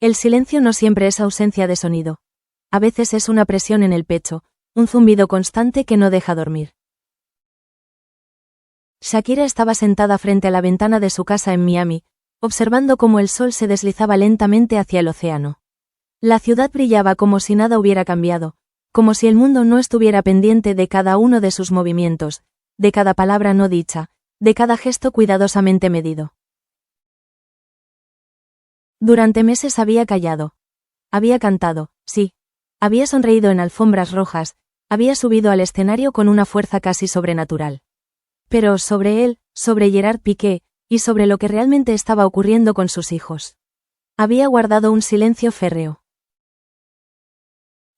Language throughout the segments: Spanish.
El silencio no siempre es ausencia de sonido. A veces es una presión en el pecho, un zumbido constante que no deja dormir. Shakira estaba sentada frente a la ventana de su casa en Miami, observando cómo el sol se deslizaba lentamente hacia el océano. La ciudad brillaba como si nada hubiera cambiado, como si el mundo no estuviera pendiente de cada uno de sus movimientos, de cada palabra no dicha, de cada gesto cuidadosamente medido. Durante meses había callado. Había cantado, sí. Había sonreído en alfombras rojas, había subido al escenario con una fuerza casi sobrenatural. Pero sobre él, sobre Gerard Piqué, y sobre lo que realmente estaba ocurriendo con sus hijos. Había guardado un silencio férreo.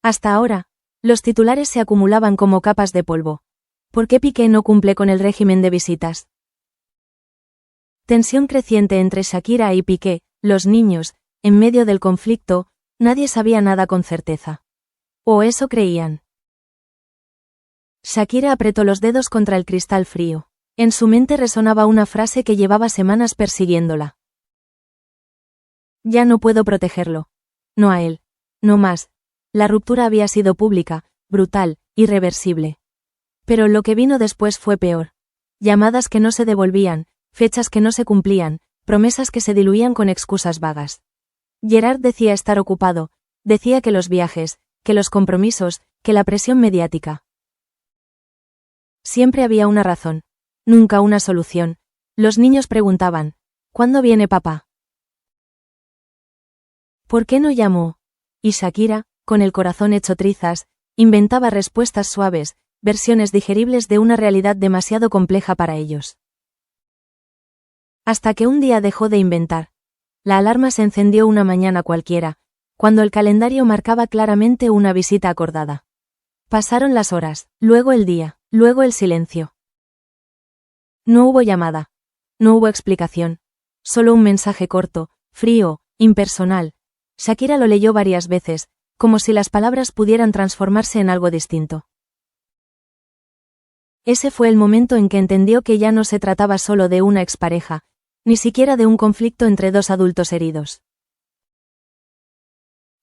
Hasta ahora, los titulares se acumulaban como capas de polvo. ¿Por qué Piqué no cumple con el régimen de visitas? Tensión creciente entre Shakira y Piqué, los niños, en medio del conflicto, nadie sabía nada con certeza. O eso creían. Shakira apretó los dedos contra el cristal frío. En su mente resonaba una frase que llevaba semanas persiguiéndola. Ya no puedo protegerlo. No a él. No más. La ruptura había sido pública, brutal, irreversible. Pero lo que vino después fue peor. Llamadas que no se devolvían, fechas que no se cumplían, promesas que se diluían con excusas vagas. Gerard decía estar ocupado, decía que los viajes, que los compromisos, que la presión mediática. Siempre había una razón, nunca una solución. Los niños preguntaban, ¿cuándo viene papá? ¿Por qué no llamó? Y Shakira, con el corazón hecho trizas, inventaba respuestas suaves, versiones digeribles de una realidad demasiado compleja para ellos. Hasta que un día dejó de inventar. La alarma se encendió una mañana cualquiera, cuando el calendario marcaba claramente una visita acordada. Pasaron las horas, luego el día, luego el silencio. No hubo llamada. No hubo explicación. Solo un mensaje corto, frío, impersonal. Shakira lo leyó varias veces, como si las palabras pudieran transformarse en algo distinto. Ese fue el momento en que entendió que ya no se trataba solo de una expareja, ni siquiera de un conflicto entre dos adultos heridos.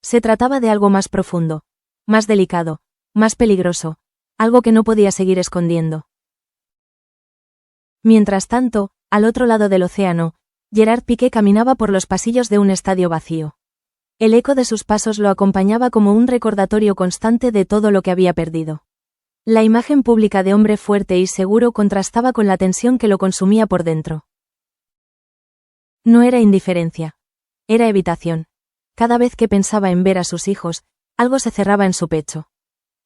Se trataba de algo más profundo, más delicado, más peligroso, algo que no podía seguir escondiendo. Mientras tanto, al otro lado del océano, Gerard Piqué caminaba por los pasillos de un estadio vacío. El eco de sus pasos lo acompañaba como un recordatorio constante de todo lo que había perdido. La imagen pública de hombre fuerte y seguro contrastaba con la tensión que lo consumía por dentro. No era indiferencia. Era evitación. Cada vez que pensaba en ver a sus hijos, algo se cerraba en su pecho.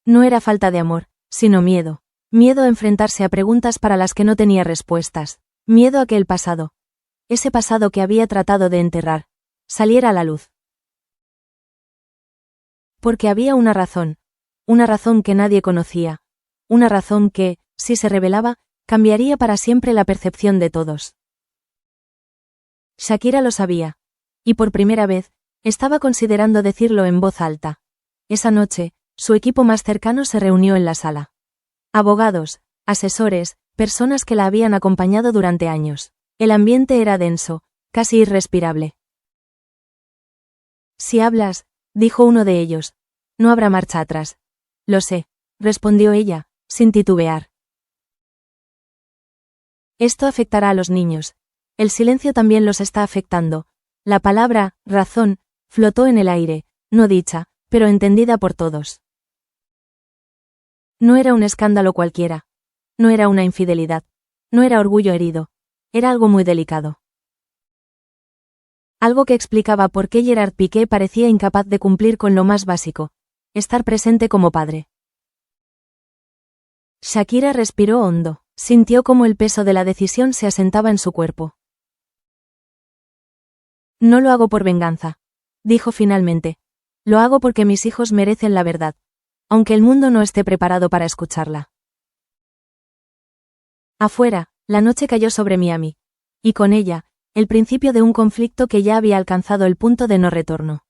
No era falta de amor, sino miedo. Miedo a enfrentarse a preguntas para las que no tenía respuestas. Miedo a que el pasado, ese pasado que había tratado de enterrar, saliera a la luz. Porque había una razón que nadie conocía, una razón que, si se revelaba, cambiaría para siempre la percepción de todos. Shakira lo sabía. Y por primera vez, estaba considerando decirlo en voz alta. Esa noche, su equipo más cercano se reunió en la sala. Abogados, asesores, personas que la habían acompañado durante años. El ambiente era denso, casi irrespirable. Si hablas, dijo uno de ellos, no habrá marcha atrás. Lo sé, respondió ella, sin titubear. Esto afectará a los niños. El silencio también los está afectando. La palabra, razón, flotó en el aire, no dicha, pero entendida por todos. No era un escándalo cualquiera. No era una infidelidad. No era orgullo herido. Era algo muy delicado. Algo que explicaba por qué Gerard Piqué parecía incapaz de cumplir con lo más básico, estar presente como padre. Shakira respiró hondo, sintió cómo el peso de la decisión se asentaba en su cuerpo. No lo hago por venganza, dijo finalmente. Lo hago porque mis hijos merecen la verdad, aunque el mundo no esté preparado para escucharla. Afuera, la noche cayó sobre Miami, y con ella, el principio de un conflicto que ya había alcanzado el punto de no retorno.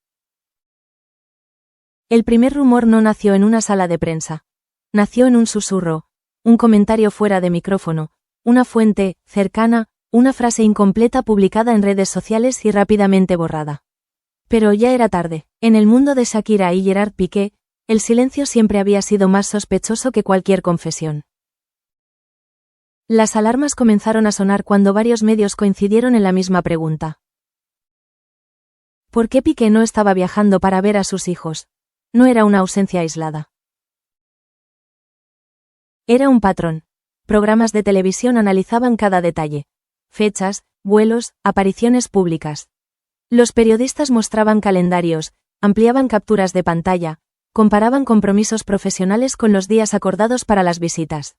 El primer rumor no nació en una sala de prensa. Nació en un susurro, un comentario fuera de micrófono, una fuente, cercana, una frase incompleta publicada en redes sociales y rápidamente borrada. Pero ya era tarde. En el mundo de Shakira y Gerard Piqué, el silencio siempre había sido más sospechoso que cualquier confesión. Las alarmas comenzaron a sonar cuando varios medios coincidieron en la misma pregunta. ¿Por qué Piqué no estaba viajando para ver a sus hijos? No era una ausencia aislada. Era un patrón. Programas de televisión analizaban cada detalle. Fechas, vuelos, apariciones públicas. Los periodistas mostraban calendarios, ampliaban capturas de pantalla, comparaban compromisos profesionales con los días acordados para las visitas.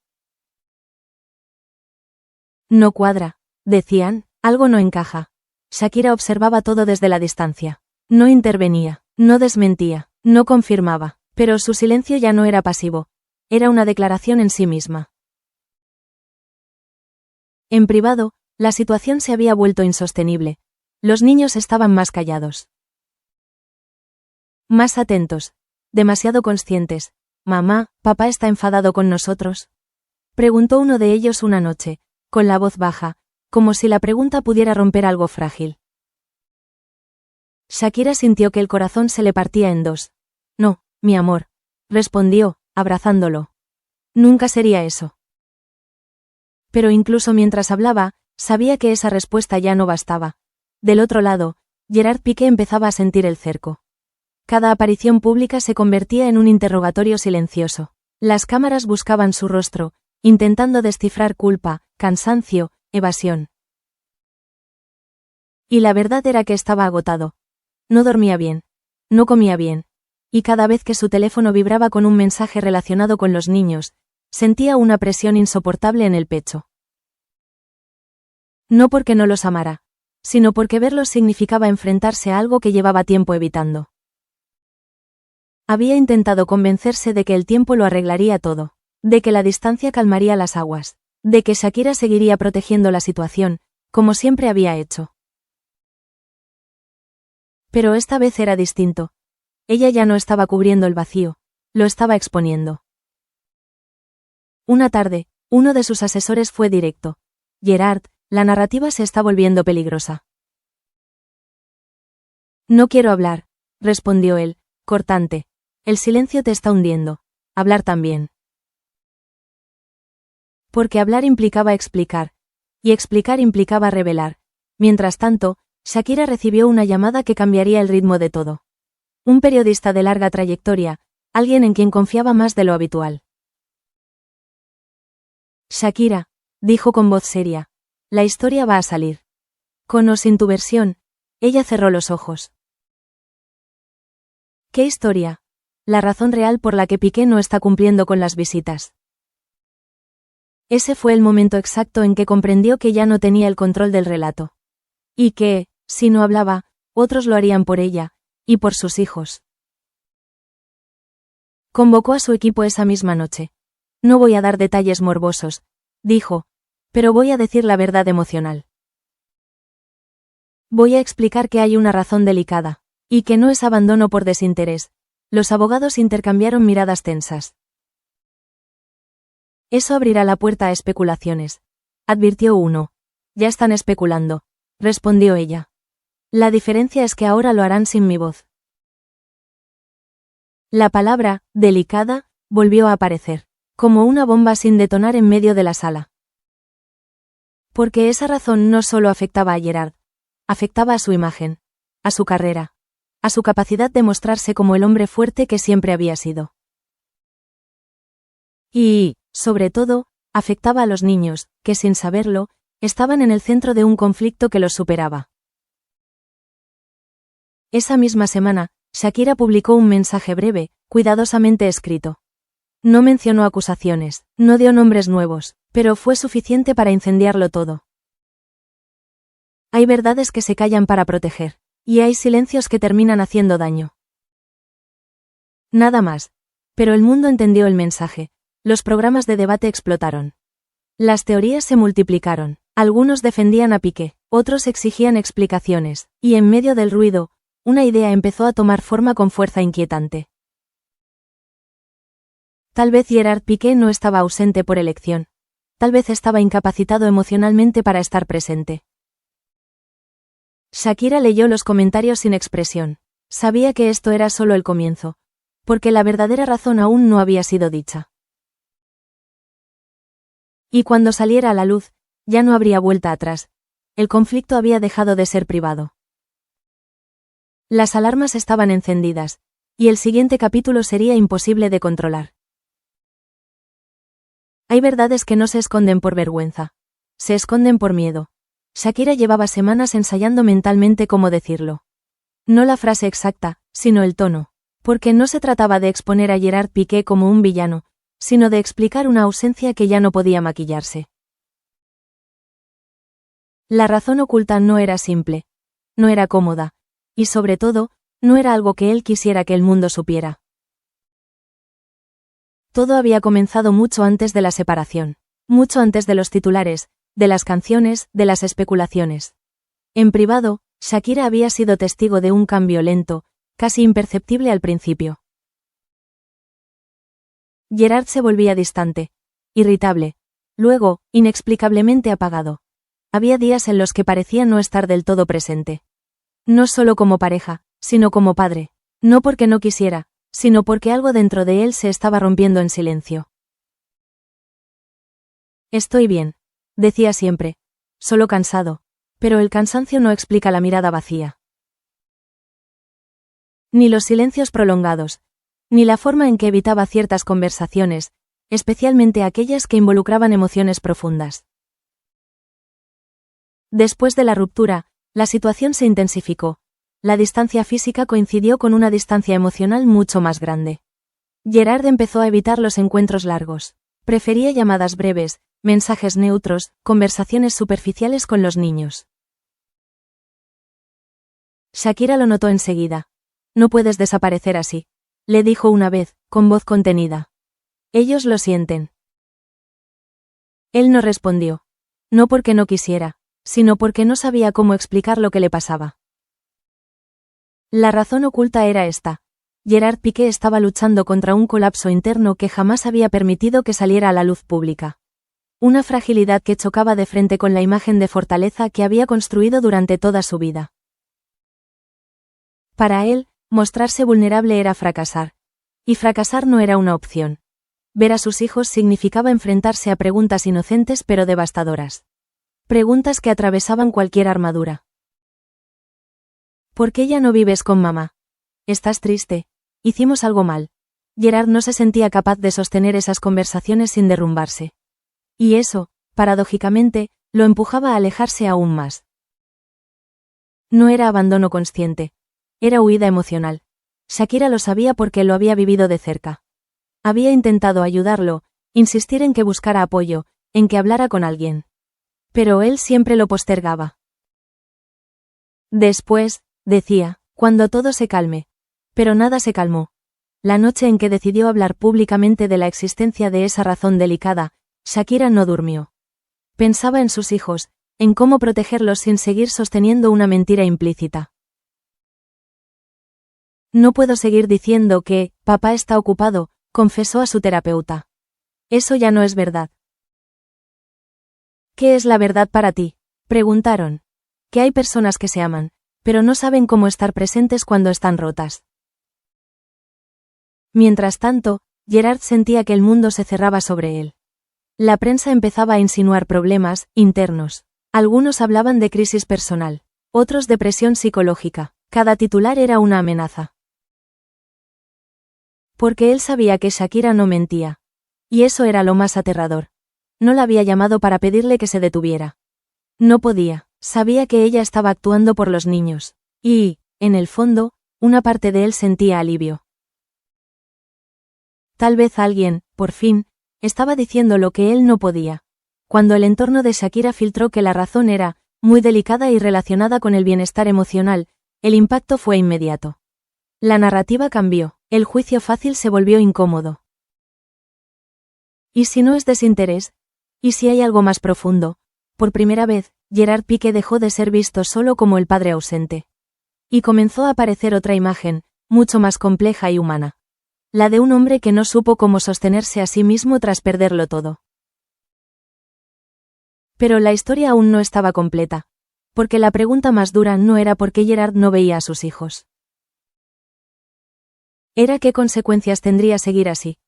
No cuadra, decían, algo no encaja. Shakira observaba todo desde la distancia. No intervenía, no desmentía, no confirmaba, pero su silencio ya no era pasivo, era una declaración en sí misma. En privado, la situación se había vuelto insostenible. Los niños estaban más callados. Más atentos. Demasiado conscientes. «Mamá, ¿papá está enfadado con nosotros?», preguntó uno de ellos una noche, con la voz baja, como si la pregunta pudiera romper algo frágil. Shakira sintió que el corazón se le partía en dos. «No, mi amor», respondió, abrazándolo. «Nunca sería eso». Pero incluso mientras hablaba, sabía que esa respuesta ya no bastaba. Del otro lado, Gerard Piqué empezaba a sentir el cerco. Cada aparición pública se convertía en un interrogatorio silencioso. Las cámaras buscaban su rostro, intentando descifrar culpa, cansancio, evasión. Y la verdad era que estaba agotado. No dormía bien. No comía bien. Y cada vez que su teléfono vibraba con un mensaje relacionado con los niños, sentía una presión insoportable en el pecho. No porque no los amara, sino porque verlos significaba enfrentarse a algo que llevaba tiempo evitando. Había intentado convencerse de que el tiempo lo arreglaría todo, de que la distancia calmaría las aguas, de que Shakira seguiría protegiendo la situación, como siempre había hecho. Pero esta vez era distinto. Ella ya no estaba cubriendo el vacío, lo estaba exponiendo. Una tarde, uno de sus asesores fue directo. «Gerard, la narrativa se está volviendo peligrosa». «No quiero hablar», respondió él, cortante. «El silencio te está hundiendo. Hablar también». Porque hablar implicaba explicar, y explicar implicaba revelar. Mientras tanto, Shakira recibió una llamada que cambiaría el ritmo de todo. Un periodista de larga trayectoria, alguien en quien confiaba más de lo habitual. «Shakira», dijo con voz seria, «la historia va a salir. Con o sin tu versión». Ella cerró los ojos. «¿Qué historia?». «La razón real por la que Piqué no está cumpliendo con las visitas». Ese fue el momento exacto en que comprendió que ya no tenía el control del relato. Y que, si no hablaba, otros lo harían por ella, y por sus hijos. Convocó a su equipo esa misma noche. «No voy a dar detalles morbosos», dijo, «pero voy a decir la verdad emocional. Voy a explicar que hay una razón delicada, y que no es abandono por desinterés». Los abogados intercambiaron miradas tensas. «Eso abrirá la puerta a especulaciones», advirtió uno. «Ya están especulando», respondió ella. «La diferencia es que ahora lo harán sin mi voz». La palabra, delicada, volvió a aparecer, como una bomba sin detonar en medio de la sala. Porque esa razón no solo afectaba a Gerard, afectaba a su imagen, a su carrera, a su capacidad de mostrarse como el hombre fuerte que siempre había sido. Y, sobre todo, afectaba a los niños, que sin saberlo, estaban en el centro de un conflicto que los superaba. Esa misma semana, Shakira publicó un mensaje breve, cuidadosamente escrito. No mencionó acusaciones, no dio nombres nuevos, pero fue suficiente para incendiarlo todo. Hay verdades que se callan para proteger, y hay silencios que terminan haciendo daño. Nada más. Pero el mundo entendió el mensaje. Los programas de debate explotaron. Las teorías se multiplicaron. Algunos defendían a Piqué, otros exigían explicaciones, y en medio del ruido, una idea empezó a tomar forma con fuerza inquietante. Tal vez Gerard Piqué no estaba ausente por elección. Tal vez estaba incapacitado emocionalmente para estar presente. Shakira leyó los comentarios sin expresión. Sabía que esto era solo el comienzo. Porque la verdadera razón aún no había sido dicha. Y cuando saliera a la luz, ya no habría vuelta atrás. El conflicto había dejado de ser privado. Las alarmas estaban encendidas, y el siguiente capítulo sería imposible de controlar. Hay verdades que no se esconden por vergüenza. Se esconden por miedo. Shakira llevaba semanas ensayando mentalmente cómo decirlo. No la frase exacta, sino el tono. Porque no se trataba de exponer a Gerard Piqué como un villano, sino de explicar una ausencia que ya no podía maquillarse. La razón oculta no era simple. No era cómoda. Y sobre todo, no era algo que él quisiera que el mundo supiera. Todo había comenzado mucho antes de la separación. Mucho antes de los titulares, de las canciones, de las especulaciones. En privado, Shakira había sido testigo de un cambio lento, casi imperceptible al principio. Gerard se volvía distante, irritable, luego, inexplicablemente apagado. Había días en los que parecía no estar del todo presente. No solo como pareja, sino como padre. No porque no quisiera, sino porque algo dentro de él se estaba rompiendo en silencio. Estoy bien, decía siempre, solo cansado, pero el cansancio no explica la mirada vacía. Ni los silencios prolongados, ni la forma en que evitaba ciertas conversaciones, especialmente aquellas que involucraban emociones profundas. Después de la ruptura, la situación se intensificó. La distancia física coincidió con una distancia emocional mucho más grande. Gerard empezó a evitar los encuentros largos. Prefería llamadas breves, mensajes neutros, conversaciones superficiales con los niños. Shakira lo notó enseguida. No puedes desaparecer así, le dijo una vez, con voz contenida. Ellos lo sienten. Él no respondió. No porque no quisiera, sino porque no sabía cómo explicar lo que le pasaba. La razón oculta era esta. Gerard Piqué estaba luchando contra un colapso interno que jamás había permitido que saliera a la luz pública. Una fragilidad que chocaba de frente con la imagen de fortaleza que había construido durante toda su vida. Para él, mostrarse vulnerable era fracasar. Y fracasar no era una opción. Ver a sus hijos significaba enfrentarse a preguntas inocentes pero devastadoras. Preguntas que atravesaban cualquier armadura. ¿Por qué ya no vives con mamá? ¿Estás triste? ¿Hicimos algo mal? Gerard no se sentía capaz de sostener esas conversaciones sin derrumbarse. Y eso, paradójicamente, lo empujaba a alejarse aún más. No era abandono consciente. Era huida emocional. Shakira lo sabía porque lo había vivido de cerca. Había intentado ayudarlo, insistir en que buscara apoyo, en que hablara con alguien. Pero él siempre lo postergaba. Después, decía, cuando todo se calme. Pero nada se calmó. La noche en que decidió hablar públicamente de la existencia de esa razón delicada, Shakira no durmió. Pensaba en sus hijos, en cómo protegerlos sin seguir sosteniendo una mentira implícita. No puedo seguir diciendo que, papá está ocupado, confesó a su terapeuta. Eso ya no es verdad. ¿Qué es la verdad para ti? Preguntaron. Que hay personas que se aman, pero no saben cómo estar presentes cuando están rotas. Mientras tanto, Gerard sentía que el mundo se cerraba sobre él. La prensa empezaba a insinuar problemas internos. Algunos hablaban de crisis personal, otros de presión psicológica. Cada titular era una amenaza. Porque él sabía que Shakira no mentía. Y eso era lo más aterrador. No la había llamado para pedirle que se detuviera. No podía, sabía que ella estaba actuando por los niños. Y, en el fondo, una parte de él sentía alivio. Tal vez alguien, por fin, estaba diciendo lo que él no podía. Cuando el entorno de Shakira filtró que la razón era muy delicada y relacionada con el bienestar emocional, el impacto fue inmediato. La narrativa cambió, el juicio fácil se volvió incómodo. ¿Y si no es desinterés? ¿Y si hay algo más profundo? Por primera vez, Gerard Piqué dejó de ser visto solo como el padre ausente. Y comenzó a aparecer otra imagen, mucho más compleja y humana. La de un hombre que no supo cómo sostenerse a sí mismo tras perderlo todo. Pero la historia aún no estaba completa. Porque la pregunta más dura no era por qué Gerard no veía a sus hijos. Era qué consecuencias tendría seguir así.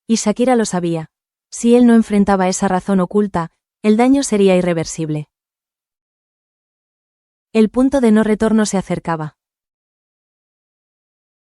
Y Shakira lo sabía. Si él no enfrentaba esa razón oculta, el daño sería irreversible. El punto de no retorno se acercaba.